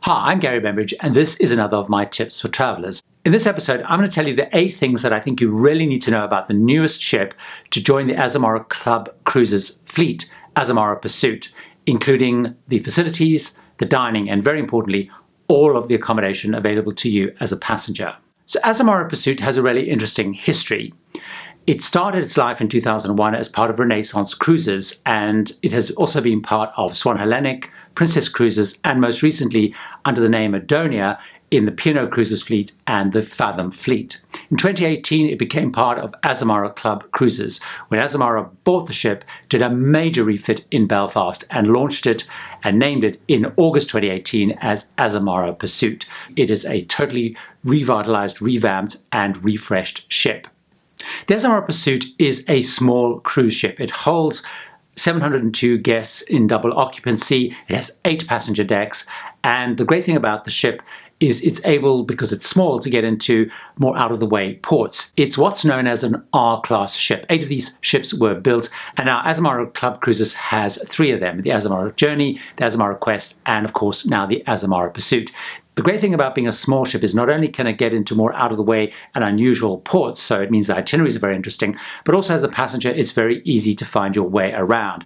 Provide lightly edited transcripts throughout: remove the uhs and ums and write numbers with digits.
Hi, I'm Gary Bembridge, and this is another of my tips for travelers. In this episode, I'm going to tell you the 8 things that I think you really need to know about the newest ship to join the Azamara Club Cruises fleet, Azamara Pursuit, including the facilities, the dining, and very importantly, all of the accommodation available to you as a passenger. So Azamara Pursuit has a really interesting history. It started its life in 2001 as part of Renaissance Cruises, and it has also been part of Swan Hellenic, Princess Cruises, and most recently under the name Adonia in the P&O Cruises fleet and the Fathom fleet. In 2018, it became part of Azamara Club Cruises, when Azamara bought the ship, did a major refit in Belfast, and launched it and named it in August 2018 as Azamara Pursuit. It is a totally revitalized, revamped, and refreshed ship. The Azamara Pursuit is a small cruise ship. It holds 702 guests in double occupancy. It has 8 passenger decks, and the great thing about the ship is it's able, because it's small, to get into more out-of-the-way ports. It's what's known as an R-class ship. 8 of these ships were built, and now Azamara Club Cruises has 3 of them: the Azamara Journey, the Azamara Quest, and of course now the Azamara Pursuit. The great thing about being a small ship is not only can it get into more out-of-the-way and unusual ports, so it means the itineraries are very interesting, but also as a passenger it's very easy to find your way around.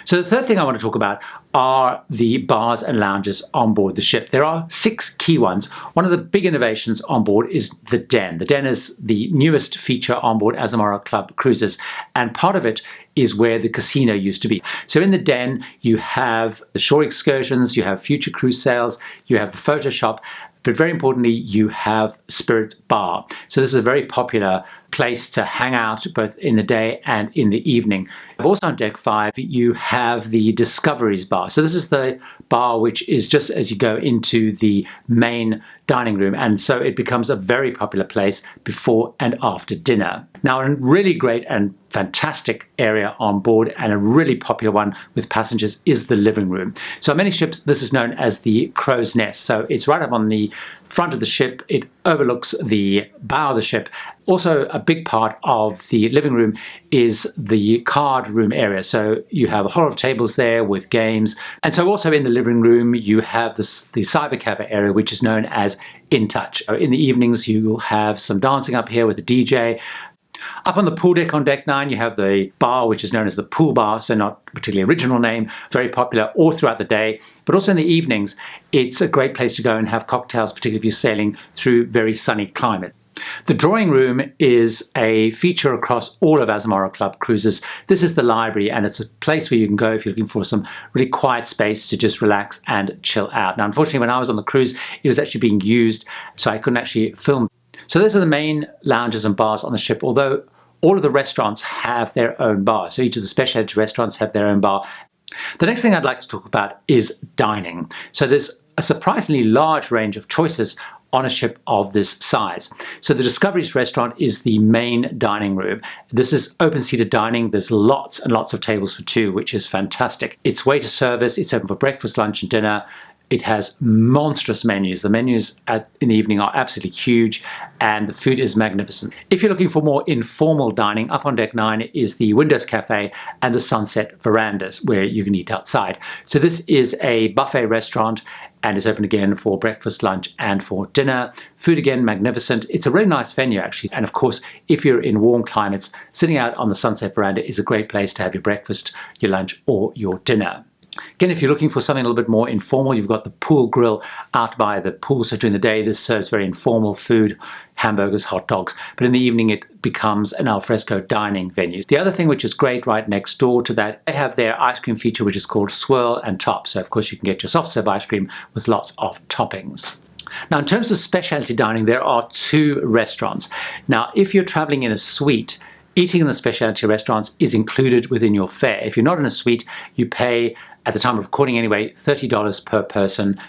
So the third thing I want to talk about are the bars and lounges on board the ship. There are 6 key ones. One of the big innovations on board is the Den. The Den is the newest feature on board Azamara Club Cruises, and part of it is where the casino used to be. So in the Den, you have the shore excursions, you have future cruise sails, you have the photo shop, but very importantly, you have Spirit Bar. So this is a very popular place to hang out both in the day and in the evening. Also on deck 5, you have the Discoveries Bar. So this is the bar which is just as you go into the main dining room, and so it becomes a very popular place before and after dinner. Now, a really great and fantastic area on board, and a really popular one with passengers, is the living room. So on many ships this is known as the crow's nest. So it's right up on the front of the ship. It overlooks the bow of the ship. Also, a big part of the living room is the card room area. So you have a whole lot of tables there with games. And so also in the living room, you have the cyber cafe area, which is known as In Touch. In the evenings, you will have some dancing up here with a DJ. Up on the pool deck on deck 9, you have the bar, which is known as the Pool Bar, so not a particularly original name, very popular all throughout the day. But also in the evenings, it's a great place to go and have cocktails, particularly if you're sailing through very sunny climate. The drawing room is a feature across all of Azamara Club Cruises. This is the library, and it's a place where you can go if you're looking for some really quiet space to just relax and chill out. Now, unfortunately, when I was on the cruise, it was actually being used, so I couldn't actually film. So those are the main lounges and bars on the ship, although all of the restaurants have their own bar. So each of the specialty restaurants have their own bar. The next thing I'd like to talk about is dining. So there's a surprisingly large range of choices on a ship of this size. So the Discoveries restaurant is the main dining room. This is open-seated dining. There's lots and lots of tables for 2, which is fantastic. It's waiter service. It's open for breakfast, lunch, and dinner. It has monstrous menus. The menus in the evening are absolutely huge, and the food is magnificent. If you're looking for more informal dining, up on deck 9 is the Windows Cafe and the Sunset Verandas, where you can eat outside. So this is a buffet restaurant, and it's open again for breakfast, lunch, and for dinner. Food again, magnificent. It's a really nice venue, actually. And of course, if you're in warm climates, sitting out on the Sunset Veranda is a great place to have your breakfast, your lunch, or your dinner. Again, if you're looking for something a little bit more informal, you've got the pool grill out by the pool. So during the day, this serves very informal food, hamburgers, hot dogs. But in the evening, it becomes an alfresco dining venue. The other thing which is great right next door to that, they have their ice cream feature, which is called Swirl and Top. So of course, you can get your soft serve ice cream with lots of toppings. Now, in terms of specialty dining, there are 2 restaurants. Now, if you're traveling in a suite, eating in the specialty restaurants is included within your fare. If you're not in a suite, you pay, at the time of recording anyway, $30 per person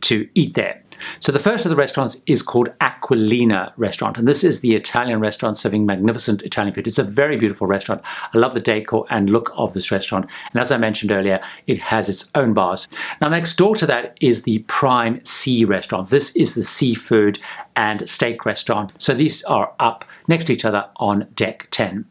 to eat there. So the first of the restaurants is called Aquilina Restaurant, and this is the Italian restaurant serving magnificent Italian food. It's a very beautiful restaurant. I love the decor and look of this restaurant, and as I mentioned earlier, it has its own bars. Now, next door to that is the Prime Sea Restaurant. This is the seafood and steak restaurant. So these are up next to each other on deck 10.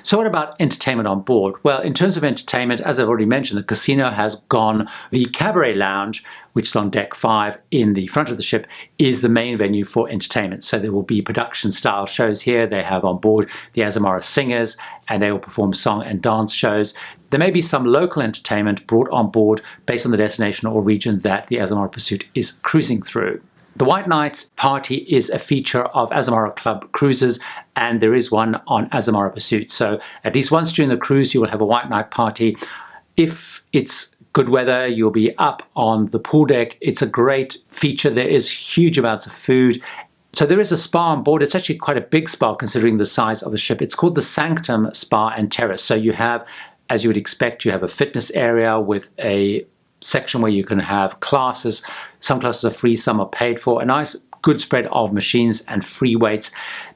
So what about entertainment on board? Well, in terms of entertainment, as I've already mentioned, the casino has gone. The Cabaret Lounge, which is on deck 5 in the front of the ship, is the main venue for entertainment. So there will be production-style shows here. They have on board the Azamara singers, and they will perform song and dance shows. There may be some local entertainment brought on board based on the destination or region that the Azamara Pursuit is cruising through. The White Nights party is a feature of Azamara Club Cruises, and there is one on Azamara Pursuit. So at least once during the cruise, you will have a White Night party. If it's good weather, you'll be up on the pool deck. It's a great feature. There is huge amounts of food. So there is a spa on board. It's actually quite a big spa considering the size of the ship. It's called the Sanctum Spa and Terrace. So you have, as you would expect, you have a fitness area with a section where you can have classes. Some classes are free, some are paid for. A nice good spread of machines and free weights.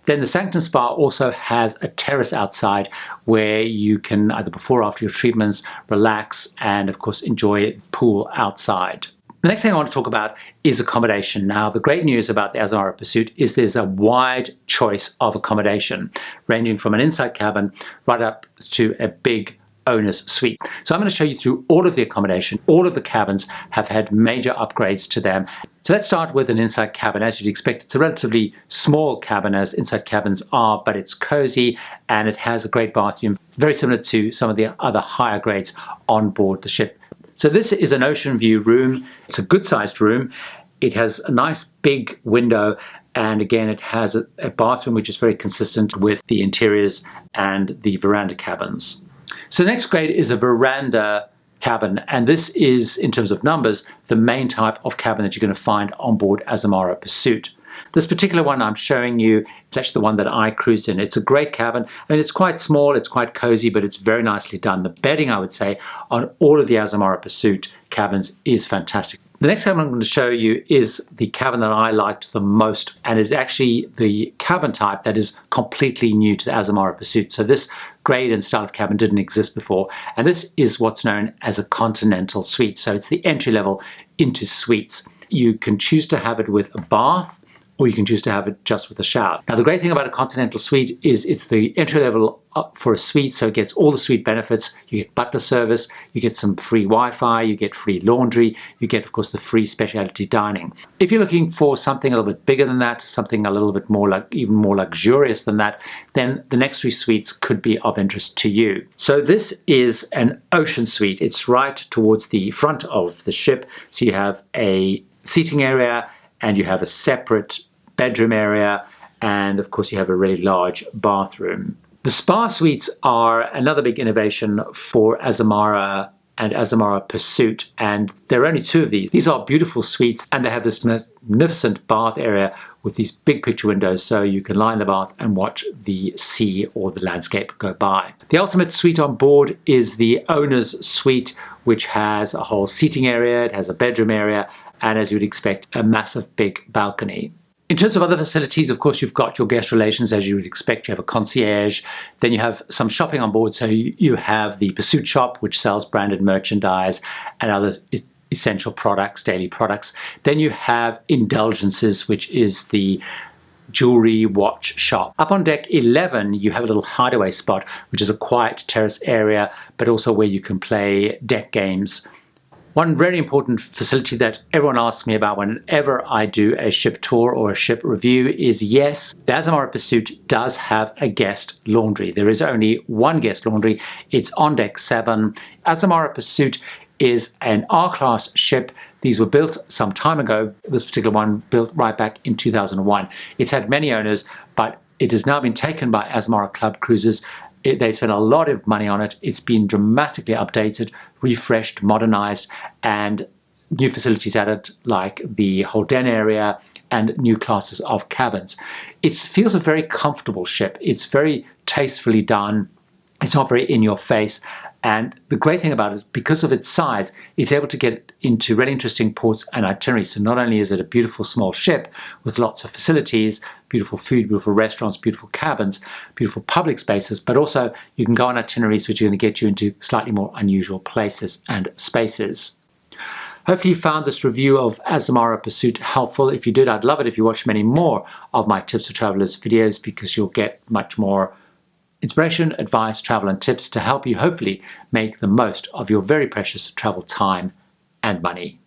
Then the Sanctum Spa also has a terrace outside where you can, either before or after your treatments, relax and of course enjoy the pool outside. The next thing I want to talk about is accommodation. Now, the great news about the Azamara Pursuit is there's a wide choice of accommodation, ranging from an inside cabin right up to a big owner's suite. So I'm going to show you through all of the accommodation. All of the cabins have had major upgrades to them. So let's start with an inside cabin. As you'd expect, it's a relatively small cabin, as inside cabins are, but it's cozy and it has a great bathroom, very similar to some of the other higher grades on board the ship. So this is an Oceanview room. It's a good sized room. It has a nice big window, and again it has a bathroom which is very consistent with the interiors and the veranda cabins. So the next grade is a veranda cabin, and this is, in terms of numbers, the main type of cabin that you're going to find on board Azamara Pursuit. This particular one I'm showing you, it's actually the one that I cruised in. It's a great cabin. I mean, it's quite small, it's quite cozy, but it's very nicely done. The bedding, I would say, on all of the Azamara Pursuit cabins is fantastic. The next cabin I'm going to show you is the cabin that I liked the most, and it's actually the cabin type that is completely new to the Azamara Pursuit. So this grade and style of cabin didn't exist before, and this is what's known as a Continental Suite. So it's the entry level into suites. You can choose to have it with a bath, or you can choose to have it just with a shower. Now, the great thing about a Continental Suite is it's the entry level up for a suite, so it gets all the suite benefits. You get butler service, you get some free Wi-Fi, you get free laundry, you get, of course, the free specialty dining. If you're looking for something a little bit bigger than that, something a little bit more even more luxurious than that, then the next 3 suites could be of interest to you. So this is an ocean suite. It's right towards the front of the ship. So you have a seating area, and you have a separate bedroom area, and of course you have a really large bathroom. The spa suites are another big innovation for Azamara and Azamara Pursuit, and there are only 2 of these. These are beautiful suites, and they have this magnificent bath area with these big picture windows, so you can lie in the bath and watch the sea or the landscape go by. The ultimate suite on board is the owner's suite, which has a whole seating area, it has a bedroom area, and as you'd expect, a massive big balcony. In terms of other facilities, of course, you've got your guest relations, as you would expect. You have a concierge, then you have some shopping on board. So you have the Pursuit shop, which sells branded merchandise and other essential products, daily products. Then you have indulgences, which is the jewelry watch shop. Up on deck 11, you have a little hideaway spot, which is a quiet terrace area, but also where you can play deck games. One very important facility that everyone asks me about whenever I do a ship tour or a ship review is, yes, the Azamara Pursuit does have a guest laundry. There is only one guest laundry. It's on deck 7. Azamara Pursuit is an R-class ship. These were built some time ago. This particular one built right back in 2001. It's had many owners, but it has now been taken by Azamara Club Cruises. They spent a lot of money on it. It's been dramatically updated, refreshed, modernized, and new facilities added like the whole den area and new classes of cabins. It feels a very comfortable ship. It's very tastefully done. It's not very in your face. And the great thing about it, because of its size, it's able to get into really interesting ports and itineraries. So not only is it a beautiful small ship with lots of facilities, beautiful food, beautiful restaurants, beautiful cabins, beautiful public spaces, but also you can go on itineraries which are going to get you into slightly more unusual places and spaces. Hopefully you found this review of Azamara Pursuit helpful. If you did, I'd love it if you watch many more of my Tips for Travelers videos, because you'll get much more inspiration, advice, travel and tips to help you hopefully make the most of your very precious travel time and money.